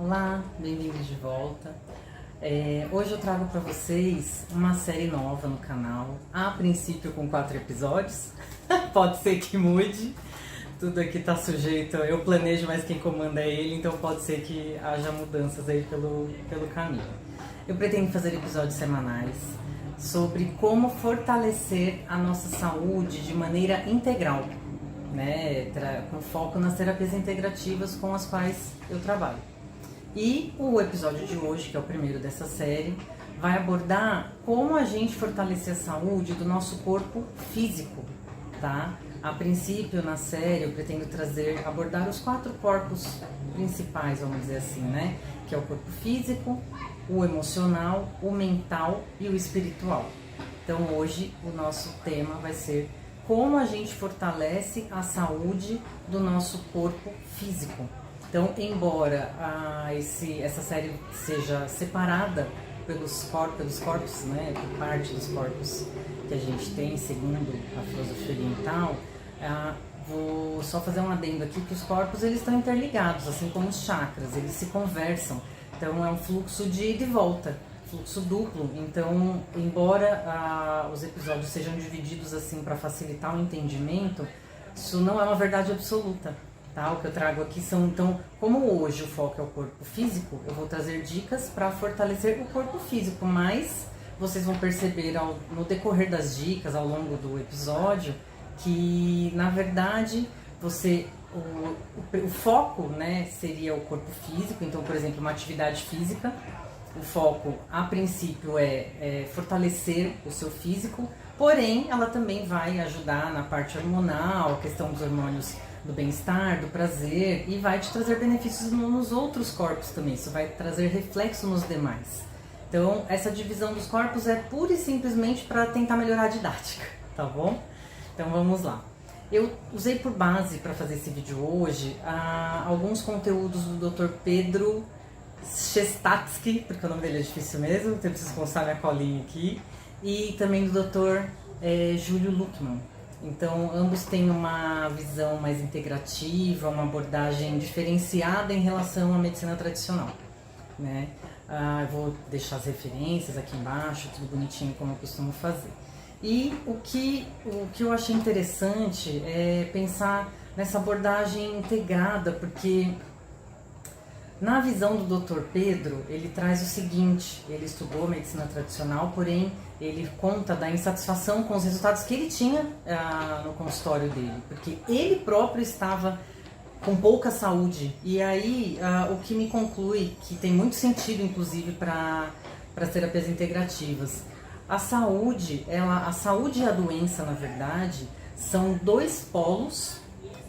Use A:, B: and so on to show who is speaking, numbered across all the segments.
A: Olá, bem-vindos de volta. Hoje eu trago para vocês uma série nova no canal, a princípio com 4 episódios, pode ser que mude, tudo aqui está sujeito, eu planejo, mas quem comanda é ele, então pode ser que haja mudanças aí pelo caminho. Eu pretendo fazer episódios semanais sobre como fortalecer a nossa saúde de maneira integral, né, com foco nas terapias integrativas com as quais eu trabalho. E o episódio de hoje, que é o primeiro dessa série, vai abordar como a gente fortalecer a saúde do nosso corpo físico, tá? A princípio, na série, eu pretendo abordar os 4 corpos principais, vamos dizer assim, né? Que é o corpo físico, o emocional, o mental e o espiritual. Então, hoje, o nosso tema vai ser como a gente fortalece a saúde do nosso corpo físico. Então, embora essa série seja separada pelos corpos, né, por parte dos corpos que a gente tem, segundo a filosofia oriental, vou só fazer um adendo aqui que os corpos eles estão interligados, assim como os chakras, eles se conversam. Então, é um fluxo de ida e volta, fluxo duplo. Então, embora os episódios sejam divididos assim para facilitar o entendimento, isso não é uma verdade absoluta. Tá? O que eu trago aqui são, então, como hoje o foco é o corpo físico, eu vou trazer dicas para fortalecer o corpo físico, mas vocês vão perceber no decorrer das dicas, ao longo do episódio, que, na verdade, o foco, né, seria o corpo físico. Então, por exemplo, uma atividade física, o foco, a princípio, é fortalecer o seu físico, porém, ela também vai ajudar na parte hormonal, a questão dos hormônios do bem-estar, do prazer, e vai te trazer benefícios nos outros corpos também, isso vai trazer reflexo nos demais. Então, essa divisão dos corpos é pura e simplesmente para tentar melhorar a didática, tá bom? Então, vamos lá. Eu usei por base para fazer esse vídeo hoje alguns conteúdos do Dr. Pedro Chestatsky, porque o nome dele é difícil mesmo, então eu preciso constar minha colinha aqui, e também do Dr. Júlio Luckman. Então, ambos têm uma visão mais integrativa, uma abordagem diferenciada em relação à medicina tradicional, né? Eu vou deixar as referências aqui embaixo, tudo bonitinho como eu costumo fazer. E o que eu achei interessante é pensar nessa abordagem integrada, porque na visão do Dr. Pedro, ele traz o seguinte: ele estudou medicina tradicional, porém ele conta da insatisfação com os resultados que ele tinha no consultório dele, porque ele próprio estava com pouca saúde. E aí, o que me conclui, que tem muito sentido, inclusive, para as terapias integrativas. A saúde e a doença, na verdade, são 2 polos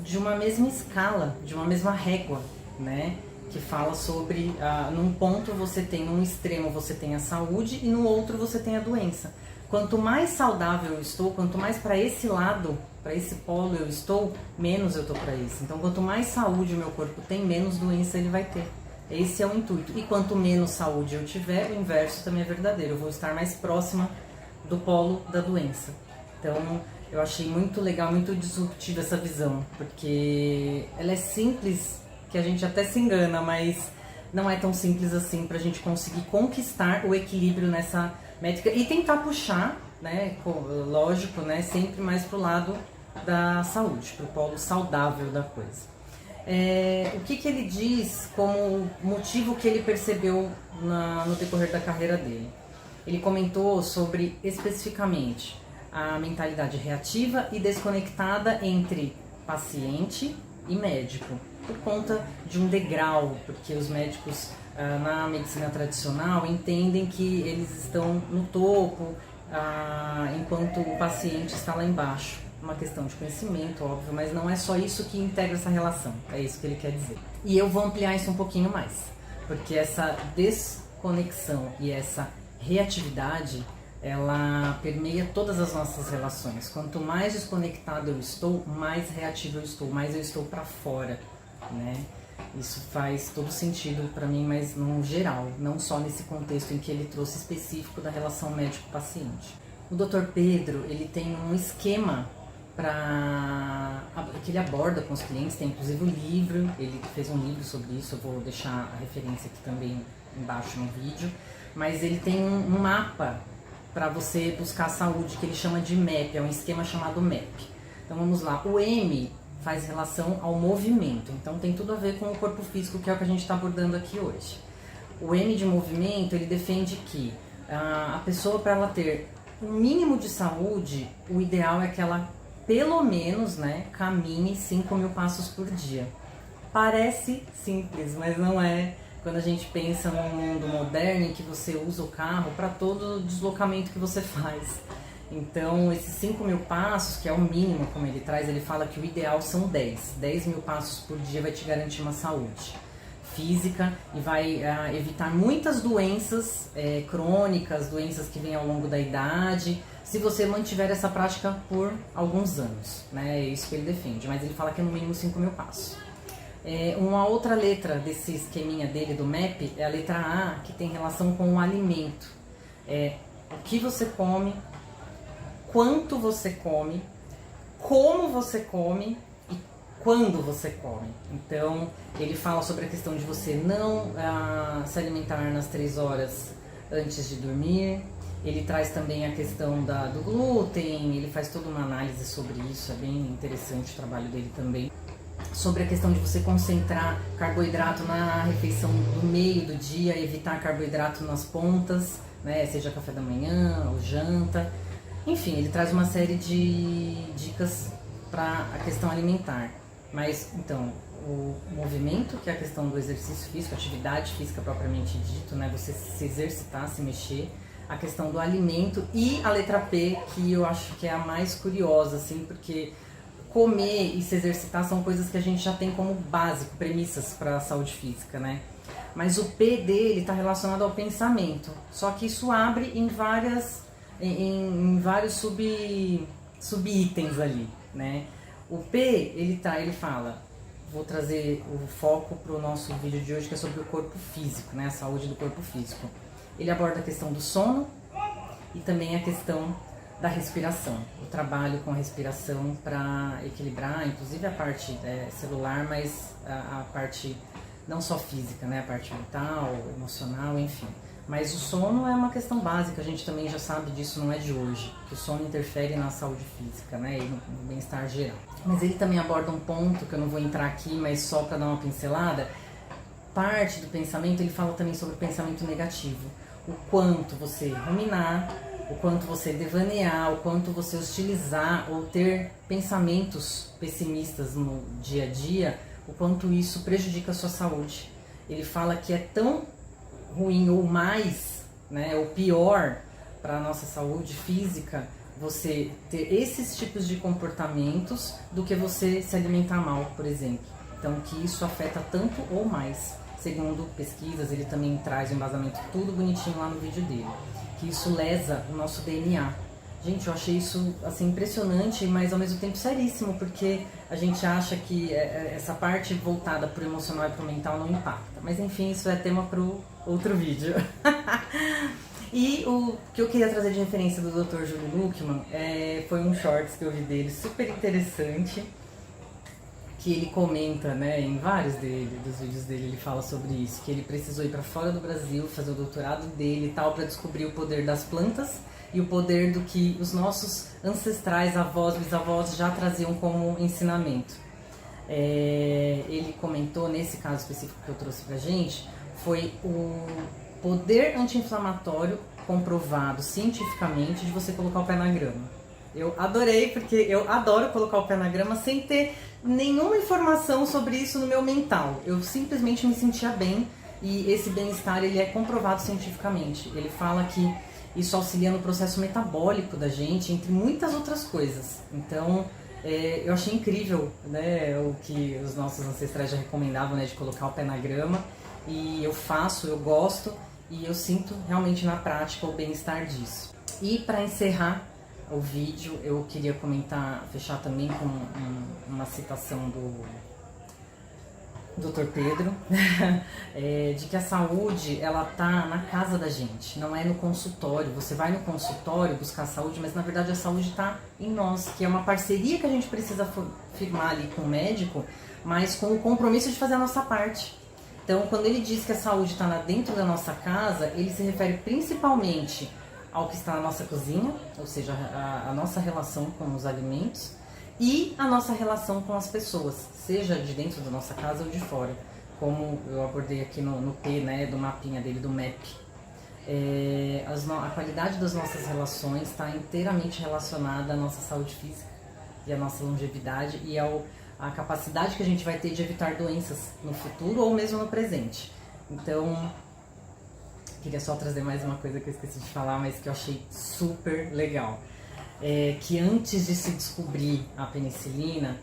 A: de uma mesma escala, de uma mesma régua, né? Que fala sobre, num ponto num extremo você tem a saúde e no outro você tem a doença. Quanto mais saudável eu estou, quanto mais para esse lado, para esse polo eu estou, menos eu estou para esse. Então, quanto mais saúde o meu corpo tem, menos doença ele vai ter. Esse é o intuito. E quanto menos saúde eu tiver, o inverso também é verdadeiro. Eu vou estar mais próxima do polo da doença. Então, eu achei muito legal, muito disruptiva essa visão, porque ela é simples, que a gente até se engana, mas não é tão simples assim para a gente conseguir conquistar o equilíbrio nessa métrica e tentar puxar, né, lógico, né, sempre mais pro lado da saúde, pro polo saudável da coisa. O que ele diz como motivo que ele percebeu no decorrer da carreira dele? Ele comentou sobre, especificamente, a mentalidade reativa e desconectada entre paciente e médico, por conta de um degrau, porque os médicos na medicina tradicional entendem que eles estão no topo, enquanto o paciente está lá embaixo. Uma questão de conhecimento, óbvio, mas não é só isso que integra essa relação, é isso que ele quer dizer. E eu vou ampliar isso um pouquinho mais, porque essa desconexão e essa reatividade, ela permeia todas as nossas relações. Quanto mais desconectado eu estou, mais reativo eu estou, mais eu estou para fora, né? Isso faz todo sentido para mim, mas no geral, não só nesse contexto em que ele trouxe específico da relação médico-paciente. O Dr. Pedro, ele tem um esquema que ele aborda com os clientes, tem inclusive um livro, ele fez um livro sobre isso, eu vou deixar a referência aqui também embaixo no vídeo, mas ele tem um mapa para você buscar a saúde, que ele chama de MAP, é um esquema chamado MAP. Então vamos lá, o M faz relação ao movimento, então tem tudo a ver com o corpo físico, que é o que a gente está abordando aqui hoje. O M de movimento, ele defende que a pessoa, para ela ter um mínimo de saúde, o ideal é que ela pelo menos, né, caminhe 5.000 passos por dia. Parece simples, mas não é. Quando a gente pensa num mundo moderno em que você usa o carro para todo o deslocamento que você faz. Então, esses 5.000 passos, que é o mínimo, como ele traz, ele fala que o ideal são 10. 10.000 passos por dia vai te garantir uma saúde física e vai evitar muitas doenças crônicas, doenças que vêm ao longo da idade, se você mantiver essa prática por alguns anos, né? É isso que ele defende, mas ele fala que é no mínimo 5.000 passos. Uma outra letra desse esqueminha dele, do MAP, é a letra A, que tem relação com o alimento. O que você come, quanto você come, como você come e quando você come. Então, ele fala sobre a questão de você não se alimentar nas 3 horas antes de dormir. Ele traz também a questão do glúten, ele faz toda uma análise sobre isso, é bem interessante o trabalho dele também. Sobre a questão de você concentrar carboidrato na refeição do meio do dia, evitar carboidrato nas pontas, né, seja café da manhã ou janta. Enfim, ele traz uma série de dicas para a questão alimentar. Mas, então, o movimento, que é a questão do exercício físico, atividade física propriamente dito, né, você se exercitar, se mexer. A questão do alimento e a letra P, que eu acho que é a mais curiosa, assim, porque comer e se exercitar são coisas que a gente já tem como básico, premissas para a saúde física, né? Mas o P dele está relacionado ao pensamento, só que isso abre em vários sub-itens ali, né? O P, ele fala, vou trazer o foco para o nosso vídeo de hoje, que é sobre o corpo físico, né? A saúde do corpo físico. Ele aborda a questão do sono e também a questão da respiração, o trabalho com a respiração para equilibrar, inclusive a parte celular, mas a parte não só física, né? A parte mental, emocional, enfim. Mas o sono é uma questão básica, a gente também já sabe disso, não é de hoje, que o sono interfere na saúde física, né? E no bem-estar geral. Mas ele também aborda um ponto que eu não vou entrar aqui, mas só para dar uma pincelada. Parte do pensamento, ele fala também sobre o pensamento negativo. O quanto você ruminar, o quanto você devanear, o quanto você hostilizar ou ter pensamentos pessimistas no dia a dia, o quanto isso prejudica a sua saúde. Ele fala que é tão ruim ou mais, né, ou pior para a nossa saúde física você ter esses tipos de comportamentos do que você se alimentar mal, por exemplo. Então, que isso afeta tanto ou mais. Segundo pesquisas, ele também traz o embasamento tudo bonitinho lá no vídeo dele, que isso lesa o nosso DNA. Gente, eu achei isso assim impressionante, mas ao mesmo tempo seríssimo, porque a gente acha que essa parte voltada para o emocional e para o mental não impacta. Mas enfim, isso é tema para o outro vídeo. E o que eu queria trazer de referência do Dr. Júlio Luckmann foi um shorts que eu vi dele, super interessante, que ele comenta, né, em vários dos vídeos dele, ele fala sobre isso, que ele precisou ir para fora do Brasil, fazer o doutorado dele e tal, para descobrir o poder das plantas e o poder do que os nossos ancestrais, avós, bisavós já traziam como ensinamento. Ele comentou, nesse caso específico que eu trouxe pra gente, foi o poder anti-inflamatório comprovado cientificamente de você colocar o pé na grama. Eu adorei, porque eu adoro colocar o pé na grama sem ter nenhuma informação sobre isso no meu mental. Eu simplesmente me sentia bem e esse bem-estar ele é comprovado cientificamente. Ele fala que isso auxilia no processo metabólico da gente, entre muitas outras coisas. Então, eu achei incrível, né, o que os nossos ancestrais já recomendavam, né, de colocar o pé na grama. E eu faço, eu gosto e eu sinto realmente na prática o bem-estar disso. E para encerrar o vídeo, eu queria comentar, fechar também com uma citação Dr. Pedro, de que a saúde, ela tá na casa da gente, não é no consultório. Você vai no consultório buscar saúde, mas na verdade a saúde está em nós, que é uma parceria que a gente precisa firmar ali com o médico, mas com o compromisso de fazer a nossa parte. Então, quando ele diz que a saúde está dentro da nossa casa, ele se refere principalmente ao que está na nossa cozinha, ou seja, a nossa relação com os alimentos, e a nossa relação com as pessoas, seja de dentro da nossa casa ou de fora, como eu abordei aqui no P, né, do mapinha dele, do MAP. A qualidade das nossas relações está inteiramente relacionada à nossa saúde física e à nossa longevidade e à capacidade que a gente vai ter de evitar doenças no futuro ou mesmo no presente. Então, queria só trazer mais uma coisa que eu esqueci de falar, mas que eu achei super legal. Que antes de se descobrir a penicilina,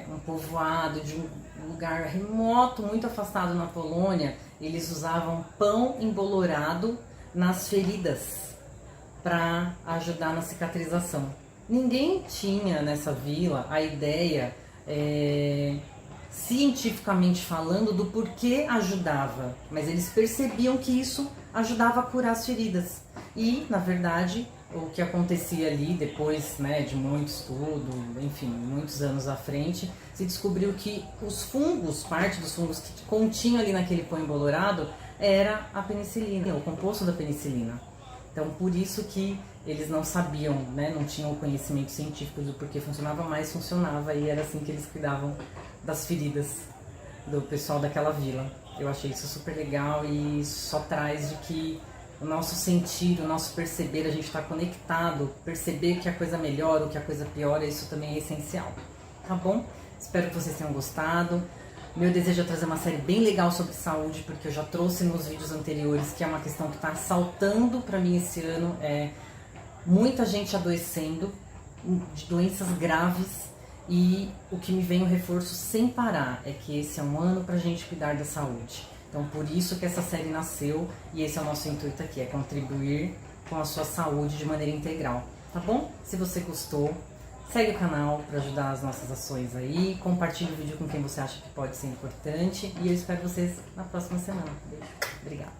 A: um povoado de um lugar remoto, muito afastado na Polônia, eles usavam pão embolorado nas feridas para ajudar na cicatrização. Ninguém tinha nessa vila a ideia, cientificamente falando, do porquê ajudava, mas eles percebiam que isso ajudava a curar as feridas. E, na verdade, o que acontecia ali depois, né, de muito estudo, enfim, muitos anos à frente, se descobriu que os fungos, parte dos fungos que continha ali naquele pão embolorado, era a penicilina, o composto da penicilina. Então, por isso que eles não sabiam, né, não tinham o conhecimento científico do porquê funcionava, mas funcionava, e era assim que eles cuidavam das feridas do pessoal daquela vila. Eu achei isso super legal e isso só traz de que o nosso sentir, o nosso perceber, a gente está conectado, perceber que a coisa melhora ou que a coisa piora, isso também é essencial. Tá bom? Espero que vocês tenham gostado. Meu desejo é trazer uma série bem legal sobre saúde, porque eu já trouxe nos vídeos anteriores, que é uma questão que está saltando para mim esse ano, muita gente adoecendo de doenças graves, e o que me vem o reforço sem parar é que esse é um ano para a gente cuidar da saúde. Então, por isso que essa série nasceu, e esse é o nosso intuito aqui, é contribuir com a sua saúde de maneira integral, tá bom? Se você gostou, segue o canal para ajudar as nossas ações aí, compartilhe o vídeo com quem você acha que pode ser importante, e eu espero vocês na próxima semana. Beijo, obrigada.